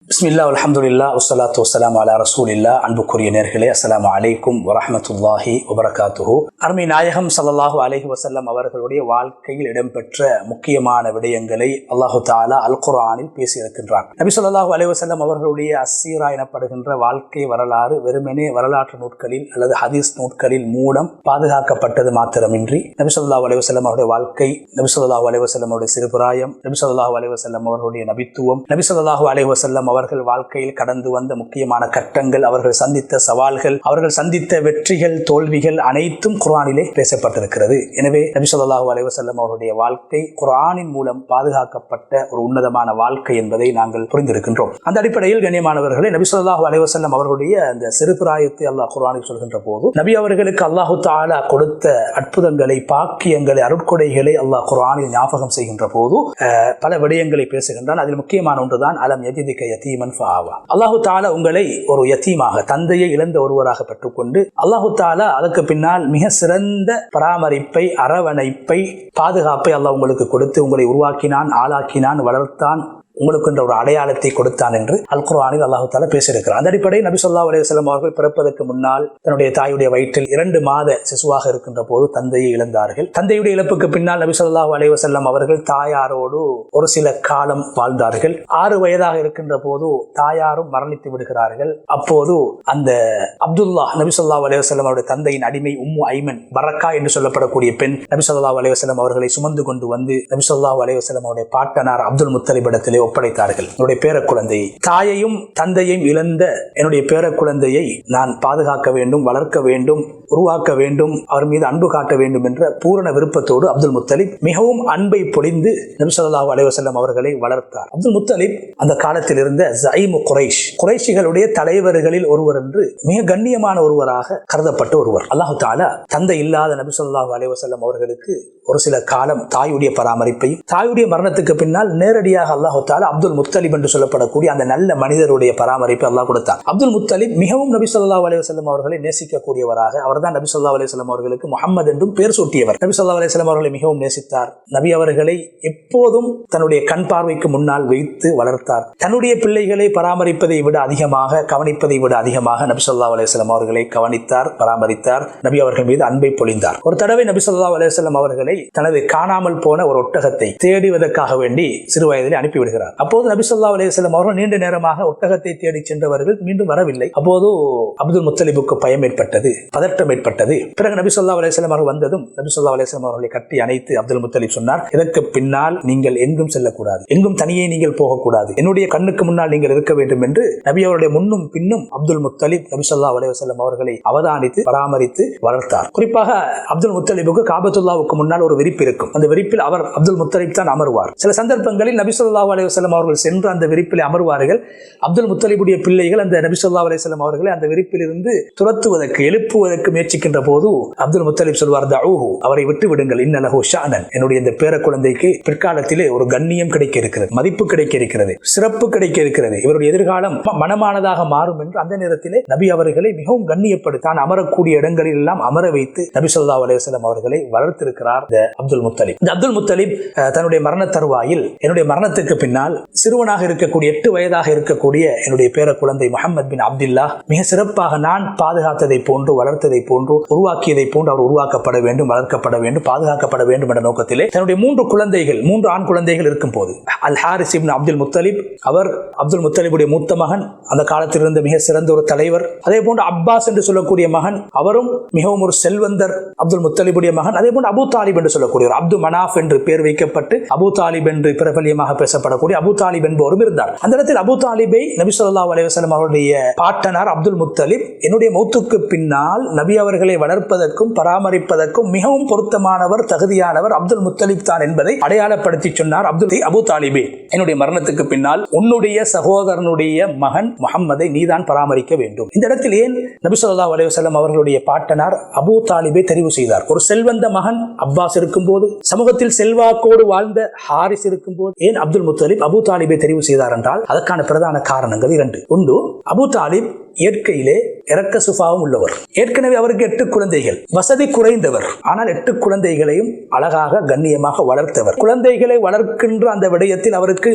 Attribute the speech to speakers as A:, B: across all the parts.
A: பிஸ்மில்லா அல்ஹம்துலில்லா வஸ்ஸலாத்து வஸ்ஸலாமு அலா ரசூலில்லா. அன்புக்குரிய நேர்களே, அஸ்ஸலாமு அலைக்கும் வரஹ்மத்துல்லாஹி வபரகாத்துஹு. அருமை நாயகம் ஸல்லல்லாஹு அலைஹி வஸல்லம் அவர்களுடைய வாழ்க்கையில் இடம்பெற்ற முக்கியமான விடயங்களை அல்லாஹு தஆலா அல் குர்ஆனில் பேசியிருக்கின்றான். நபி ஸல்லல்லாஹு அலைஹி வஸல்லம் அவர்களுடைய அஸ்ஸீரா எனப்படுகின்ற வாழ்க்கை வரலாறு வெறுமனே வரலாற்று நூட்களில் அல்லது ஹதீஸ் நூட்களில் மூலம் பாதுகாக்கப்பட்டது மாத்திரமின்றி, நபி ஸல்லல்லாஹு அலைஹி வஸல்லம் அவருடைய வாழ்க்கை, நபி ஸல்லல்லாஹு அலைஹி வஸல்லம் அவருடைய சிறுபிராயம், நபி ஸல்லல்லாஹு அலைஹி வஸல்லம் அவர்களுடைய நபித்துவம், நபி ஸல்லல்லாஹு அலைஹி வஸல்லம் அவர்கள் வாழ்க்கையில் கடந்து வந்த முக்கியமான கட்டங்கள், அவர்கள் சந்தித்த சவால்கள், அவர்கள் சந்தித்த வெற்றிகள், தோல்விகள் அனைத்தும் குர்ஆனிலே பேசப்பட்டிருக்கிறது. எனவே நபி ஸல்லல்லாஹு அலைஹி வஸல்லம் அவருடைய வாழ்க்கை குர்ஆனின் மூலம் பாதுகாக்கப்பட்ட ஒரு உன்னதமான வாழ்க்கை என்பதை நாங்கள் புரிந்திருக்கின்றோம். அந்த அடிப்படையில் கண்ணியமானவர்களே, நபி ஸல்லல்லாஹு அலைஹி வஸல்லம் அவர்களுடைய அந்த சிறுபிராயத்தை அல்லாஹ் குர்ஆனில் சொல்கின்ற போது, நபி அவர்களுக்கு அல்லாஹு தஆலா கொடுத்த அற்புதங்களை, பாக்கியங்களை, அருட்கொடைகளை அல்லாஹ் குர்ஆனில் ஞாபகம் செய்கின்ற போது பல விடயங்களை பேசுகின்றான். அதில் முக்கியமான ஒன்றுதான் அலம் யஜிதுக யதீமன் ஃபஆவா. அல்லாஹு தஆலா உங்களை ஒரு யதீமாக, தந்தையை இழந்த ஒருவராக பெற்றுக்கொண்டு, அல்லாஹு தஆலா அதற்கு பின்னால் மிக சிறந்த பராமரிப்பை, அரவணைப்பை, பாதுகாப்பை அல்லாஹ் உங்களுக்கு கொடுத்து உங்களை உருவாக்கினான், ஆளாக்கினான், வளர்த்தான், உங்களுக்கு என்ற ஒரு அடையாளத்தை கொடுத்தான் என்று அல் குர்ஆனில் அல்லாஹு தஆலா பேசியிருக்கிறார். அந்த அடிப்படையில் நபி ஸல்லல்லாஹு அலைஹி வஸல்லம் அவர்கள் பிறப்பதற்கு முன்னால் தன்னுடைய தாயுடைய வயிற்றில் 2 மாத சிசுவாக இருக்கின்ற போது தந்தையை இழந்தார்கள். தந்தையுடைய இழப்புக்கு பின்னால் நபி ஸல்லல்லாஹு அலைஹி வஸல்லம் அவர்கள் தாயாரோடு ஒரு சில காலம் வாழ்ந்தார்கள். 6 வயதாக இருக்கின்ற போது தாயாரும் மரணித்து விடுகிறார்கள். அப்போது அந்த அப்துல்லாஹ், நபி ஸல்லல்லாஹு அலைஹி வஸல்லம் அவருடைய தந்தையின் அடிமை உம்மு ஐமன் பரக்கா என்று சொல்லப்படக்கூடிய பெண் நபி ஸல்லல்லாஹு அலைஹி வஸல்லம் அவர்களை சுமந்து கொண்டு வந்து நபி ஸல்லல்லாஹு அலைஹி வஸல்லம் அவருடைய பாட்டனார் அப்துல் முத்தலிப் இடத்திலே ஒப்படைத்தார்கள். என்னுடைய பேர குழந்தையை, தாயையும் தந்தையையும் இழந்த என்னுடைய பேர குழந்தையை நான் பாதுகாக்க வேண்டும், வளர்க்க வேண்டும், உருவாக்க வேண்டும், அவர் மீது அன்பு காட்ட வேண்டும் என்ற பூரண விருப்பத்தோடு அப்துல் முத்தலிப் மிகவும் அன்பை பொழிந்து நபி ஸல்லல்லாஹு அலைஹி வஸல்லம் அவர்களை வளர்த்தார். அப்துல் முத்தலிப் அந்த காலத்தில் இருந்த ஸயீமு குரைஷ், குறைஷிகளுடைய தலைவர்களில் ஒருவர் என்று மிக கண்ணியமான ஒருவராக கருதப்பட்ட ஒருவர். அல்லாஹு தஆலா தந்தை இல்லாத நபி ஸல்லல்லாஹு அலைஹி வஸல்லம் அவர்களுக்கு ஒரு சில காலம் தாயுடைய பராமரிப்பையும், தாயுடைய மரணத்துக்கு பின்னால் நேரடியாக அல்லாஹு தஆலா அப்துல் முத்தலிப் என்று சொல்லப்படக்கூடிய அந்த நல்ல மனிதருடைய பராமரிப்பை அல்லாஹ் கொடுத்தார். அப்துல் முத்தலிப் மிகவும் நபி ஸல்லல்லாஹு அலைஹி வஸல்லம் அவர்களை நேசிக்கக்கூடியவராக, அவர்தான் நபி ஸல்லல்லாஹு அலைஹி வஸல்லம் அவர்களுக்கு முஹம்மது என்றும் பெயர் சூட்டியவர். நபி ஸல்லல்லாஹு அலைஹி வஸல்லம் அவர்களை மிகவும் நேசித்தார். நபி அவர்களை எப்போதும் தன்னுடைய கண் பார்வைக்கு முன்னால் வைத்து வளர்த்தார். தன்னுடைய பிள்ளைகளை பராமரிப்பதை விட அதிகமாக, கவனிப்பதை விட அதிகமாக நபி ஸல்லல்லாஹு அலைஹி வஸல்லம் அவர்களை கவனித்தார், பராமரித்தார். நபி அவர்கள் மீது அன்பை பொழிந்தார். ஒரு தடவை நபி ஸல்லல்லாஹு அலைஹி வஸல்லம் அவர்களை தனது காணாமல் போன ஒரு ஒட்டகத்தை தேடுவதற்காக வேண்டி சிறு வயதிலே அனுப்பிவிடுகிறார். அப்போது நபி ஸல்லல்லாஹு அலைஹி வஸல்லம் அவர்கள் நீண்ட நேரமாக ஒட்டகத்தை தேடி சென்றவர்கள் மீண்டும் வரவில்லை. அப்போது அப்துல் முத்தலிபுக்கு பயம் ஏற்பட்டது, பதட்டம் ஏற்பட்டது. பிறகு நபி ஸல்லல்லாஹு அலைஹி வஸல்லம் அவர்கள் வந்ததும் நபி ஸல்லல்லாஹு அலைஹி வஸல்லம் அவர்களை கட்டி அணைத்து அப்துல் முத்தலிப் சொன்னார், இதற்கு பின்னால் நீங்கள் எங்கும் செல்லக்கூடாது, எங்கும் தனியே நீங்கள் போகக்கூடாது, என்னுடைய கண்ணுக்கு முன்னால் நீங்கள் இருக்க வேண்டும் என்று நபி அவருடைய முன்னும் பின்னும் அப்துல் முத்தலிப் நபி ஸல்லல்லாஹு அலைஹி வஸல்லம் அவர்களை அவதானித்து பராமரித்து வளர்த்தார். குறிப்பாக அப்துல் முத்தலிபுக்கு காபத்துல்லாவுக்கு முன்னால் ஒரு விரிப்பு இருக்கும். அந்த விரிப்பில் அவர் அப்துல் முத்தலிப் தான் அமருவார். சில சந்தர்ப்பங்களில் நபி ஸல்லல்லாஹு அலைஹி வஸல்லம் அவர்கள் சென்று அந்த விரிப்பில் அமர்வார்கள். அப்துல் முத்தலிபுடைய பிள்ளைகள் அந்த நபி ஸல்லல்லாஹு அலைஹி வஸல்லம் அவர்களை அந்த விரிப்பில் இருந்து துரத்துவதற்கு, எழுப்புவதற்கு முயற்சிக்கின்ற போது அப்துல் முத்தலிப் சொல்வார், தஊஹு, அவரை விட்டு விடுங்கள், இன்னலஹு ஷஅனன், என்னுடைய இந்த பேர குழந்தைக்கு பிற்காலத்திலே ஒரு கண்ணியம் கிடைக்க இருக்கிறது, மதிப்பு கிடைக்க இருக்கிறது, சிறப்பு கிடைக்க இருக்கிறது, இவருடைய எதிர்காலம் மனமானதாக மாறும் என்று அந்த நேரத்திலே நபி அவர்களை மிகவும் கண்ணியப்படுத்தான் அமரக்கூடிய இடங்களில் எல்லாம் அமர வைத்து நபி ஸல்லல்லாஹு அலைஹி வஸல்லம் அவர்களை வளர்த்திருக்கிறார் அப்துல் முத்தலிப். இந்த அப்துல் முத்தலிப் தன்னுடைய மரண தருவாயில், என்னுடைய மரணத்துக்கு பின்னால் சிறுவனாக இருக்கக்கூடிய 8 வயதாக இருக்கக்கூடிய என்னுடைய பேர குழந்தை முஹம்மது பின் அப்துல்லா மிக சிறப்பாக நான் பாதுகாத்ததை போன்று, வளர்த்ததை போன்று, உருவாக்கியதை போன்று அவர் உருவாக்கப்பட வேண்டும், வளர்க்கப்பட வேண்டும், பாதுகாக்கப்பட வேண்டும் என்ற நோக்கத்திலே தன்னுடைய 3 குழந்தைகள், 3 ஆண் குழந்தைகள் இருக்கும் போது அல் ஹாரிஸ் இப்னு அப்துல் முத்தலிப், அவர் அப்துல் முத்தலிபுடைய மூத்த மகன், அந்த காலத்தில் இருந்த மிக சிறந்த ஒரு தலைவர். அதே போன்று அப்பாஸ் என்று சொல்லக்கூடிய மகன், அவரும் மிகவும் ஒரு செல்வந்தர், அப்துல் முத்தலிபுடைய மகன். அதே போன்று அபு தாலிப் என்று சொல்லக்கூடிய அப்து மனாஃப் என்று பெயர் வைக்கப்பட்டு அபு தாலிப் என்று பிரபல்யமாக பேசப்படக்கூடிய அபு தாலிப் என்பவரும் இருந்தார். அந்த இடத்தில் அபு தாலிபை நபி ஸல்லல்லாஹு அலைஹி வஸல்லம் அவருடைய பாட்டனார் அப்துல் முத்தலிப் என்னுடைய மௌத்துக்கு பின்னால் நபி அவர்களை வளர்ப்பதற்கும் பராமரிப்பதற்கும் மிகவும் பொருத்தமானவர், தகுதியானவர் அப்துல் முத்தலிப் தான் என்பதை அடையாளப்படுத்தி சொன்னார். அபு தாலிபே, என்னுடைய மரணத்துக்கு பின்னால் உன்னுடைய சகோதரனுடைய மகன் முஹம்மதை நீதான் பராமரிக்க வேண்டும். இந்த இடத்தில் ஏன் நபி ஸல்லல்லாஹு அலைஹி வஸல்லம் அவர்களுடைய பாட்டனார் அபு தாலிபை தெரிவு செய்தார்? ஒரு செல்வந்த மகன் அப்பாஸ் இருக்கும்போது, சமூகத்தில் செல்வாக்கோடு வாழ்ந்த ஹாரிஸ் இருக்கும்போது ஏன் அப்துல் முத்தலிப் அபு தாலிபை தெரிவு செய்தார் என்றால் அதற்கான பிரதான காரணங்கள் 2. ஒன்று, அபு தாலிப் இயற்கையிலே இரக்க சுபாவம் உள்ளவர். ஏற்கனவே அவருக்கு 8 குழந்தைகள், வசதி குறைந்தவர். ஆனால் 8 குழந்தைகளையும் அழகாக கண்ணியமாக வளர்த்தவர். குழந்தைகளை வளர்க்கின்ற அந்த விடயத்தில் அவருக்கு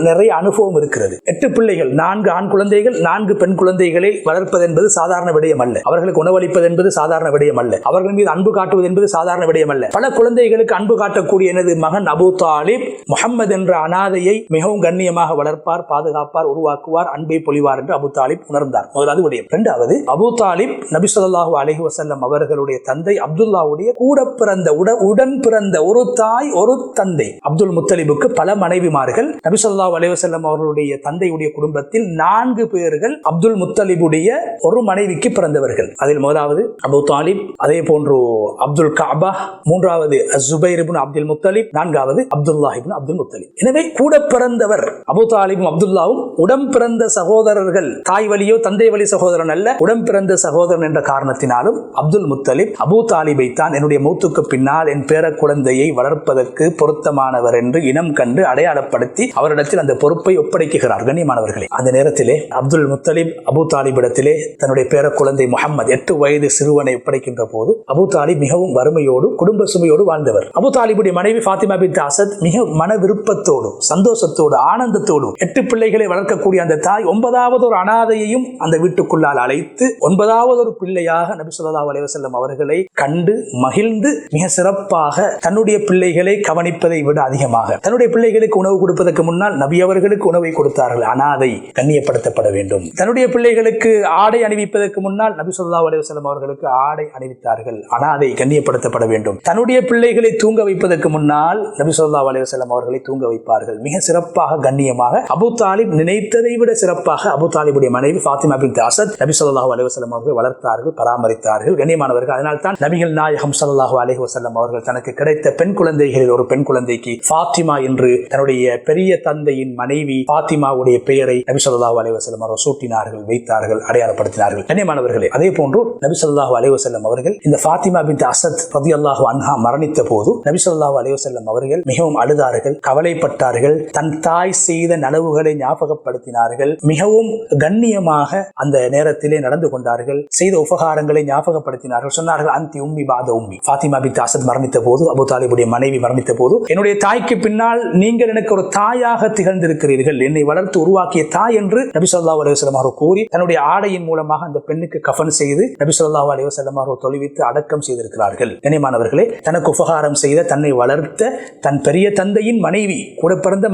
A: நிறைய அனுபவம் இருக்கிறது. 8 பிள்ளைகள், 4 ஆண் குழந்தைகள், 4 பெண் குழந்தைகளை வளர்ப்பது என்பது சாதாரண விடயம் அல்ல. அவர்களுக்கு உணவளிப்பது என்பது சாதாரண விடயம் அல்ல. அவர்கள் மீது அன்பு காட்டுவது என்பது சாதாரண விடயம் அல்ல. பல குழந்தைகளுக்கு அன்பு காட்டக்கூடிய எனது மகன் அபூ தாலிப் முஹம்மது என்ற அனாதையை மிகவும் கண்ணியமாக வளர்ப்பார், பாதுகாப்பார், உருவாக்குவார், அன்பை பொழிவார் என்று அபூ தாலிப் உணர்ந்தார். முதலாவது விடயம். இரண்டாவது, அபூ தாலிப் நபி ஸல்லல்லாஹு அலைஹி வஸல்லம் அவர்களுடைய தந்தை அப்துல்லாவுடைய கூட பிறந்த உடன் பிறந்த ஒரு தாய் ஒரு தந்தை. அப்துல் முத்தலிபுக்கு பல மனைவிமார்கள். நபி ஸல்லல்லாஹு அலைஹி வஸல்லம் அவர்களுடைய தந்தையுடைய குடும்பத்தில் 4 பேர்கள் அப்துல் முத்தலிபுடைய ஒரு மனைவிக்கு பிறந்தவர்கள். அதில் முதலாவது அபூ தாலிப், அதே போன்று அப்துல் கஅபா, மூன்றாவது ஜுபைர் இப்னு அப்துல் முத்தலிப், நான்காவது அப்துல்லாஹ் இப்னு அப்துல் முத்தலிப். எனவே கூட பிறந்தவர் அபூ தாலிபும் அப்துல்லாவும் உடன் பிறந்த சகோதரர்கள். தாய் வழியோ தந்தை வழி சகோதரன் அல்ல, உடன் பிறந்த சகோதரன் என்ற காரணத்தினாலும் அப்துல் முத்தலிப் அபூ தாலிபை தான் என்னுடைய மௌத்துக்கு பின்னால் என் பேர குழந்தையை வளர்ப்பதற்கு பொருத்தமானவர் என்று இனம் கண்டு அடையாளப்படுத்தி அவரிடத்தில் அந்த பொறுப்பை ஒப்படைக்கிறார். கண்ணியமானவர்களே, அந்த நேரத்திலே அப்துல் முத்தலிப் அபூ தாலிபிடத்திலே தன்னுடைய பேர குழந்தை முஹம்மது 8 வயது சிறுவனை ஒப்படைக்கின்ற போது அபூ தாலிப் மிகவும் வறுமையோடு குடும்ப சுமையோடு வாழ்ந்தவர். அபூ தாலிபுடைய மனைவி ஃபாத்திமா பின்த் அஸத் மிக மன விருப்பத்தோடு சந்தோஷத்தோடு ஆனந்தத்தோடு 8 பிள்ளைகளை வளர்க்கக்கூடிய அந்த தாய் 9வது ஒரு அனாதையையும் அந்த வீட்டுக்குள்ளால் அழைத்து 9வது ஒரு பிள்ளையாக நபி ஸல்லல்லாஹு அலைஹி வஸல்லம் அவர்களை கண்டு மகிழ்ந்து மிக சிறப்பாக தன்னுடைய பிள்ளைகளை கவனிப்பதை விட அதிகமாக தன்னுடைய பிள்ளைகளுக்கு உணவு கொடுப்பதற்கு முன்னால் நபி அவர்களுக்கு உணவை கொடுத்தார்கள். அனாதை கண்ணியப்படுத்தப்பட வேண்டும். தன்னுடைய பிள்ளைகளுக்கு ஆடை அணிவிப்பதற்கு முன்னால் நபி ஸல்லல்லாஹு அலைஹி வஸல்லம் அவர்களுக்கு ஆடை அணிவித்தார்கள். அனாதை கண்ணியப்படுத்தப்பட வேண்டும். தன்னுடைய பிள்ளைகளை தூங்க வைப்பதற்கு முன்னால் நபி ஸல்லல்லாஹு அலைஹி வஸல்லம் அவர்களை தூங்க வைப்பார்கள். மிக சிறப்பாக கண்ணியமாக அபூ தாலிப் நினைத்ததை விட சிறப்பாக அபூ தாலிபுடைய மனைவி ஃபாத்திமா பின்த் அஸத் நபி ஸல்லல்லாஹு அலைஹி வஸல்லம் அவர்கள் வளர்த்தார்கள், பராமரித்தார்கள். கண்ணியமானவர்கள், அதனால் தான் நபிகள் நாயகம் ஸல்லல்லாஹு அலைஹி வஸல்லம் அவர்கள் தனக்கு கிடைத்த பெண் குழந்தைகளில் ஒரு பெண் குழந்தைக்கு ஃபாத்திமா என்று தன்னுடைய பெரிய தந்தையின் மனைவி ஃபாத்திமாவுடைய பெயரை நபி ஸல்லல்லாஹு அலைஹி வஸல்லம் அவர்கள் சூட்டினார்கள், வைத்தார்கள், அடையாளப்படுத்தினார்கள். கண்ணியமானவர்களே, அதே போன்று நபி ஸல்லல்லாஹு அலைஹி வஸல்லம் அவர்கள் இந்த ஃபாத்திமா பின்த் அஸத் ரலியல்லாஹு அன்ஹா மரணித்த போது நபி ஸல்லல்லாஹு அலைஹி வஸல்லம் அவர்கள் மிகவும் அழுதார்கள், கவலைப்பட்டார்கள், தன் தாய் செய்த நலவுகளை ஞாபகப்படுத்தினார்கள். மிகவும் கண்ணியமாக அந்த நேரத்திலே நடந்து கொண்டார்கள், செய்த உபகாரங்களை ஞாபகப்படுத்தினார்கள். சொன்னார்கள், அன்தி உம்மி பாத உம்மி. ஃபாத்திமா பின்த் அஸத் மரணித்த போது, அபூ தாலிபுடைய மனைவி மரணித்த போது, என்னுடைய தாய்க்கு பின்னால் நீங்கள் எனக்கு ஒரு தாயாக திகழ்ந்திருக்கிறீர்கள், என்னை வளர்த்து உருவாக்கிய தாய் என்று நபி ஸல்லல்லாஹு அலைஹி வஸல்லம் அவர்கள் கூறி தன்னுடைய ஆடையின் மூலமாக அந்த பெண்ணுக்கு கஃன் செய்து நபி ஸல்லல்லாஹு அலைஹி வஸல்லம் அவர்கள் தொழுவித்து அடக்கம் செய்திருக்கிறார்கள். கண்ணியமானவர்களே, தனக்கு உபகாரம் செய்த தன்னை வளர்த்த தன் பெரிய தந்தையின் மனைவி, கூட பிறந்த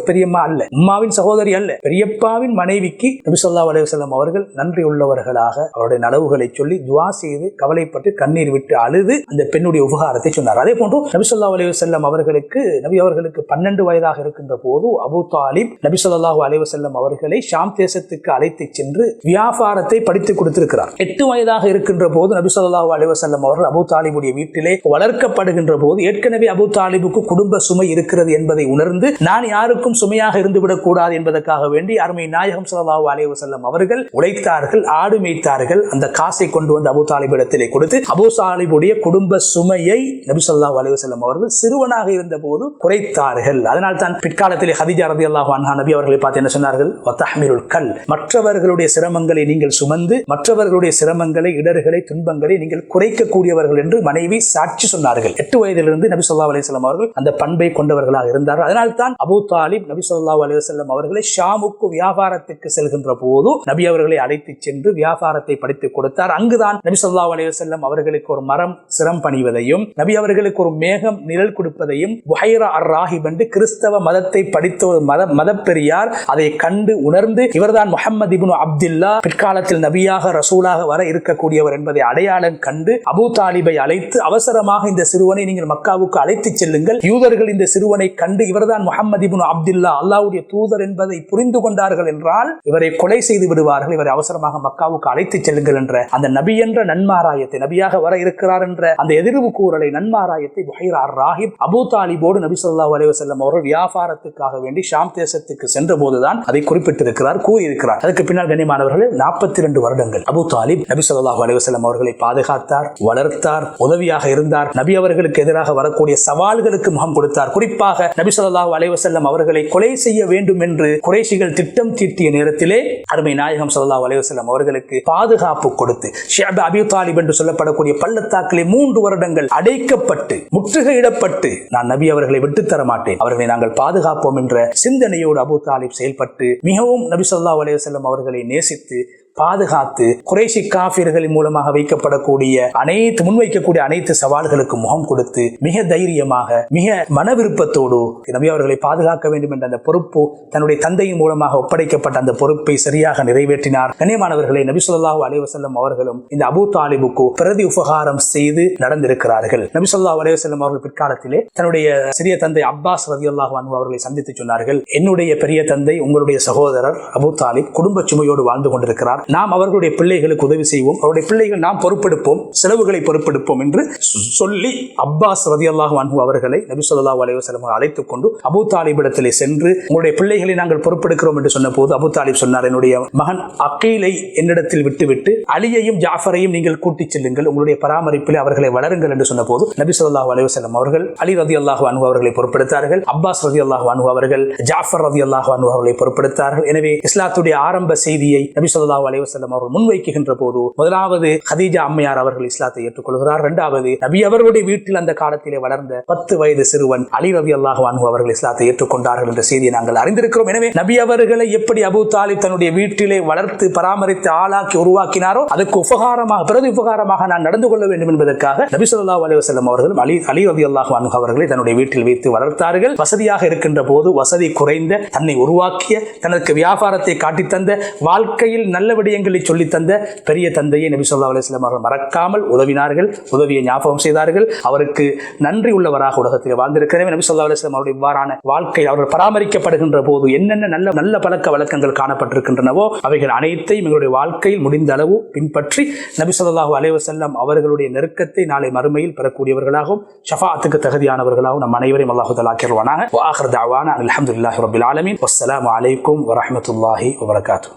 A: பெரியம்மா அல்ல, உம்மாவின் சகோதரி அல்ல, பெரியப்பாவின் மனைவிக்கு நபி ஸல்லல்லாஹு அலைஹி வஸல்லம் அவர்கள் நன்றி உள்ளவர்களாக அவருடைய நலவுகளை சொல்லி துஆ செய்து கவலைப்பட்டு கண்ணீர் விட்டு அழுது அந்த பெண்ணுடைய உபகாரத்தை சொன்னார். அதே போன்று நபி ஸல்லல்லாஹு அலைஹி வஸல்லம் நபி அவர்களுக்கு 12 வயதாக இருக்கின்ற போது அபூ தாலிப் நபி ஸல்லல்லாஹு அலைஹி வஸல்லம் அவர்களை ஷாம் தேசத்துக்கு அழைத்து சென்று வியாபாரத்தை படித்து கொடுத்திருக்கிறார். 8 வயதாக இருக்கின்ற போது நபி ஸல்லல்லாஹு அலைஹி வஸல்லம் அவர்கள் அபூ தாலிபுடைய வீட்டிலே வளர்க்கப்படுகின்ற போது ஏற்கனவே அபூ தாலிபுக்கு குடும்ப சுமை இருக்கிறது என்பதை உணர்ந்து நான் யாருக்கும் சுமையாக இருந்துவிடக் கூடாது என்பதற்காக வேண்டி அருமை நாயகம் ஸல்லல்லாஹு அலைஹி வஸல்லம் அவர்கள் உழைத்தார்கள், ஆடு மேய்த்தார்கள். அந்த காசை கொண்டு வந்து அபூ தாலிபிடத்திலே கொடுத்து அபூ தாலிபுடைய குடும்ப சுமையை நபி ஸல்லல்லாஹு அலைஹி வஸல்லம் அவர்கள் சிறுவனாக இருந்த போது குறைத்தார்கள். அதனால் தான் பிற்காலத்திலே ஹதீஜா ரலியல்லாஹு அன்ஹா நபி அவர்களை பார்த்து என்ன சொன்னார்கள்? வதஹ்மிலுல் கல், மற்றவர்களுடைய சிரமங்களை நீங்கள் சுமந்து மற்றவர்களுடைய சிரமங்களை, இடர்களை, துன்பங்களை நீங்கள் குறைக்கக்கூடியவர்கள் என்று மனைவி சாட்சி சொன்னார்கள். 8 வயதிலிருந்து நபி ஸல்லல்லாஹு அலைஹி வஸல்லம் அவர்கள் அந்த பண்பை கொண்டவர்களாக இருந்தார்கள். அதனால் தான் அபூ தாலிப் நபி ஸல்லல்லாஹு அலைஹி வஸல்லம் அவர்களை ஷாமுக்கு வியாபாரத்துக்கு செல்கின்ற போது நபி அவர்களை அழைத்து சென்று வியாபாரத்தை படித்துக் கொடுத்தார். அங்குதான் நபி ஸல்லல்லாஹு அலைஹி வஸல்லம் அவர்களுக்கு ஒரு மரம் சிரம் பணிவதையும் நபி அவர்களுக்கு ஒரு மேகம் நிழல் கொடுப்பதையும் புஹைரா அர்-ராஹிப் என்று கிறிஸ்தவ மதத்தை படித்த ஒரு மதப்பெரியார் அதை கண்டு உணர்ந்து இவர்தான் முஹம்மது இப்னு அப்துல்லா பிற்காலத்தில் நபியாக ரசூலாக வர இருக்கக்கூடியவர் என்பதை அடையாளம் கண்டு அபூ தாலிபை அழைத்து அவசரமாக இந்த சிறுவனை நீங்கள் மக்காவுக்கு அழைத்து செல்லுங்கள், யூதர்கள் இந்த சிறுவனை கண்டு இவர்தான் முஹம்மது இப்னு அப்துல்லா அல்லாஹ்வுடைய தூதர் என்பதை புரிந்து கொண்டார்கள் என்றால் இவரை கொலை செய்து விடுவார்கள், இவரை அவசரமாக மக்காவுக்கு அழைத்து செல்லுங்கள் என்ற அந்த நபி என்ற நன்மாராயத்தை, நபியாக வர இருக்கிறார் என்ற அந்த எதிர்வு கூறலை, நன்மாராயத்தை புஹைரா அர்-ராஹிப் அபூ தாலிபோடு நபி ஸல்லல்லாஹு அலைஹி வஸல்லம் அவர்கள் வியாபாரத்துக்காக வேண்டி ஷாம் தேசத்துக்கு சென்ற போதுதான் அதை குறிப்பிட்டிருக்கிறார், கூறியிருக்கிறார். அதுக்கு பின்னால் கண்ணியமானவர்கள் 42 வருடங்கள் அபூ தாலிப் நபி ஸல்லல்லாஹு அலைஹி வஸல்லம் அவர்களை பாதுகாத்தார், வளர்த்தார், உதவியாக இருந்தார். நபி அவர்களுக்கு எதிராக வரக்கூடிய சவால்களுக்கு முகம் கொடுத்தார். குறிப்பாக நபி ஸல்லல்லாஹு அலைஹி வஸல்லம் அவர்களை கொலை செய்ய வேண்டும் என்று குறைஷிகள் திட்டம் தீட்டிய நேரத்திலே அருமை நாயகம் ஸல்லல்லாஹு ஸல்லல்லாஹு அலைஹி வஸல்லம் அவர்களுக்கு பாதுகாப்பு கொடுத்து ஷிஅப் அபீ தாலிப் என்று சொல்லப்படக்கூடிய பள்ளத்தாக்கிலே 3 வருடங்கள் அடைக்கப்பட்டு முற்றுகையிடப்பட்டு நான் நபி அவர்களை விட்டுத்தர மாட்டேன், அவர்களை நாங்கள் பாதுகாப்போம் என்ற சிந்தனையோடு அபூ தாலிப் செயல்பட்டு மிகவும் நபி ஸல்லல்லாஹு அலைஹி வஸல்லம் அவர்களை நேசித்து பாதுகாத்து குறைஷி காஃபிர்களின் மூலமாக முன்வைக்கக்கூடிய அனைத்து சவால்களுக்கு முகம் கொடுத்து மிக தைரியமாக மிக மன விருப்பத்தோடு நபி அவர்களை பாதுகாக்க வேண்டும் என்ற அந்த பொறுப்பு தன்னுடைய தந்தையின் மூலமாக ஒப்படைக்கப்பட்ட அந்த பொறுப்பை சரியாக நிறைவேற்றினார். கண்ணியமானவர்களை, நபி ஸல்லல்லாஹு அலைஹி வஸல்லம் அவர்களும் இந்த அபூ தாலிபுக்கு பிரதி உபகாரம் செய்து நடந்திருக்கிறார்கள். நபி ஸல்லல்லாஹு அலைஹி வஸல்லம் அவர்கள் பிற்காலத்திலே தன்னுடைய சிறிய தந்தை அப்பாஸ் ரலியல்லாஹு அன்ஹு அவர்களை சந்தித்து சொன்னார்கள், என்னுடைய பெரிய தந்தை உங்களுடைய சகோதரர் அபூ தாலிப் குடும்ப சுமையோடு வாழ்ந்து கொண்டிருக்கிறார், நாம் அவர்களுடைய பிள்ளைகளுக்கு உதவி செய்வோம், அவருடைய பிள்ளைகள் நாம் பொறுப்பெடுப்போம், செலவுகளை பொறுப்பெடுப்போம் என்று சொல்லி அப்பாஸ் ரலியல்லாஹு அன்ஹு அவர்களை நபி ஸல்லல்லாஹு அலைஹி வஸல்லம் அழைத்துக் கொண்டு அபூ தாலிபிடத்திலே சென்று உங்களுடைய பிள்ளைகளை நாங்கள் பொறுப்பெடுக்கிறோம் என்று சொன்ன போது அபூ தாலிப் சொன்னார், என்னுடைய மகன் அகீலை என்னிடத்தில் விட்டுவிட்டு அலியையும் ஜாஃபரையும் நீங்கள் கூட்டிச் செல்லுங்கள், உங்களுடைய பராமரிப்பில் அவர்களை வளருங்கள் என்று சொன்ன போது நபி ஸல்லல்லாஹு அலைஹி வஸல்லம் அவர்கள் அலி ரலியல்லாஹு அன்ஹு அவர்களை பொறுப்பெடுத்தார்கள், அப்பாஸ் ரலியல்லாஹு அன்ஹு அவர்கள் ஜாஃபர் ரலியல்லாஹு அன்ஹு அவர்களை பொறுப்பெடுத்தார்கள். எனவே இஸ்லாத்துடைய ஆரம்ப செய்தியை நபி ஸல்லல்லாஹு அலைஹி வஸல்லம் அவர்கள் முன்வைக்கின்ற போது முதலாவது ஹதீஜா அம்மையார் அவர்கள் இஸ்லாத்தை ஏற்றுக்கொள்கிறார். இரண்டாவது நபி அவர்களுடைய வீட்டில் அந்த காலத்திலே வளர்ந்த 10 வயது சிறுவன் அலி ரலியல்லாஹு அன்ஹு அவர்கள் இஸ்லாத்தை ஏற்றுக்கொண்டார்கள் என்ற செய்தியை நாங்கள் அறிந்திருக்கிறோம். எனவே நபி அவர்களை எப்படி அபூ தாலிப் தன்னுடைய வீட்டிலே வளர்த்து பராமரித்து ஆளாக்கி உருவாக்கினாரோ அதுக்கு பிரதி உபகாரமாக நான் நடந்து கொள்ள வேண்டும் என்பதற்காக நபி ஸல்லல்லாஹு அலைஹி வஸல்லம் அவர்களும் அலி ரலியல்லாஹு அன்ஹு அவர்களை தன்னுடைய வீட்டில் வைத்து வளர்த்தார்கள். வசதியாக இருக்கின்ற போது வசதி குறைந்த தன்னை உருவாக்கிய தனக்கு வியாபாரத்தை காட்டித்தந்த வாழ்க்கையில் நல்ல விடயங்களை சொல்லி தந்த பெரிய தந்தையை நபி ஸல்லல்லாஹு அலைஹி வஸல்லம் அவர்கள் மறக்காமல் உதவினார்கள், உதவியை ஞாபகம் செய்தார்கள். அவருக்கு நன்றி உள்ளவராக உலகத்தில் வாழ்ந்திருக்கிறேன். நபி ஸல்லல்லாஹு அலைஹி வஸல்லம் அவருடைய இவ்வாறான வாழ்க்கை அவர்கள் பராமரிக்கப்படுகின்ற போது என்னென்ன நல்ல பழக்க வழக்கங்கள் காணப்பட்டிருக்கின்றனவோ அவைகள் அனைத்தையும் எங்களுடைய வாழ்க்கையில் முடிந்த அளவு பின்பற்றி நபி ஸல்லல்லாஹு அலைஹி வஸல்லம் அவர்களுடைய நெருக்கத்தை நாளை மறுமையில் பெறக்கூடியவர்களாகவும் ஷஃபாஅத்துக்கு தகுதியானவர்களாகவும் நம் அனைவரையும் அல்லாஹ் தஆலா ஆக்கிடுவானாக. வ ஆகிரு தஅவானா அல்ஹம்துலில்லாஹி ரப்பில் ஆலமீன். வஸ்ஸலாமு அலைக்கும் வரஹ்மத்துல்லாஹி வபரகாத்துஹு.